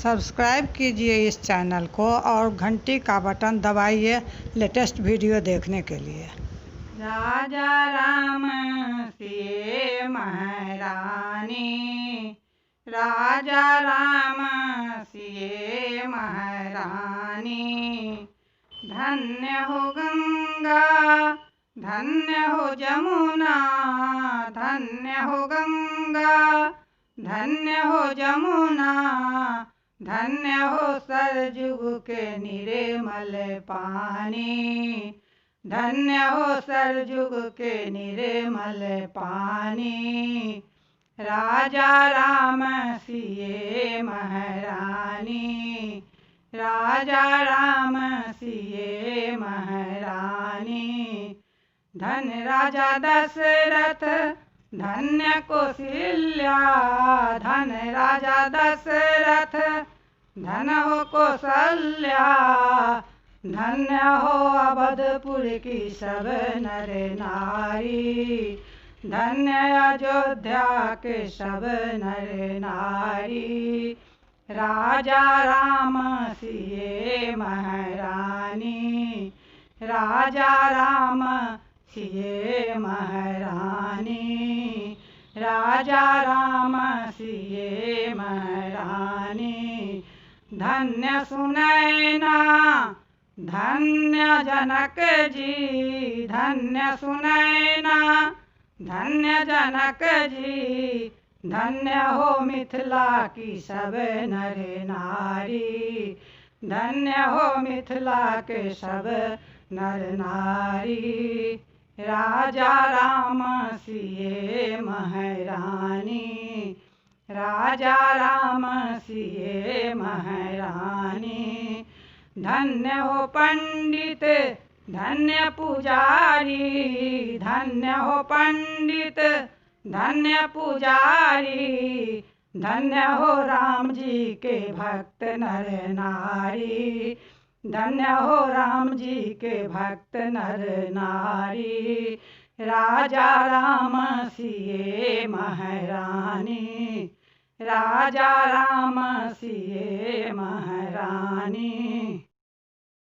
Subscribe कीजिए इस channel को और घंटी का बटन दबाइए लेटेस्ट वीडियो देखने के लिए। राजा राम सिए महारानी, राजा राम सिए महारानी। धन्य हो गंगा, धन्य हो जमुना, धन्य हो गंगा, धन्य हो जमुना, धन्य हो सरजुग के निर्मल पानी, धन्य हो सरजुग के निर्मल पानी। राजा राम सिए महारानी, राजा राम सिए महारानी। धन राजा दशरथ, धन्य कौशल्या, धन राजा दशरथ, धन हो कौशल्या, धन्य हो अवधपुर की सब नर नारी, धन्य अयोध्या के सब नर नारी। राजा राम सिए महारानी, राजा राम सिए महारानी, राजा राम सिए महारानी। धन्य सुनैना, धन्य जनक जी, धन्य सुनैना, धन्य जनक जी, धन्य हो मिथिला की सब नर नारी, धन्य हो मिथिला के सब नर नारी। राजा राम सिए महारानी, राजा राम सिए महारानी। धन्य हो पंडित, धन्य पुजारी, धन्य हो पंडित, धन्य पुजारी, धन्य हो राम जी के भक्त नर नारी, धन्य हो राम जी के भक्त नर नारी। राजा राम सिए महारानी, राजा राम सिए महारानी।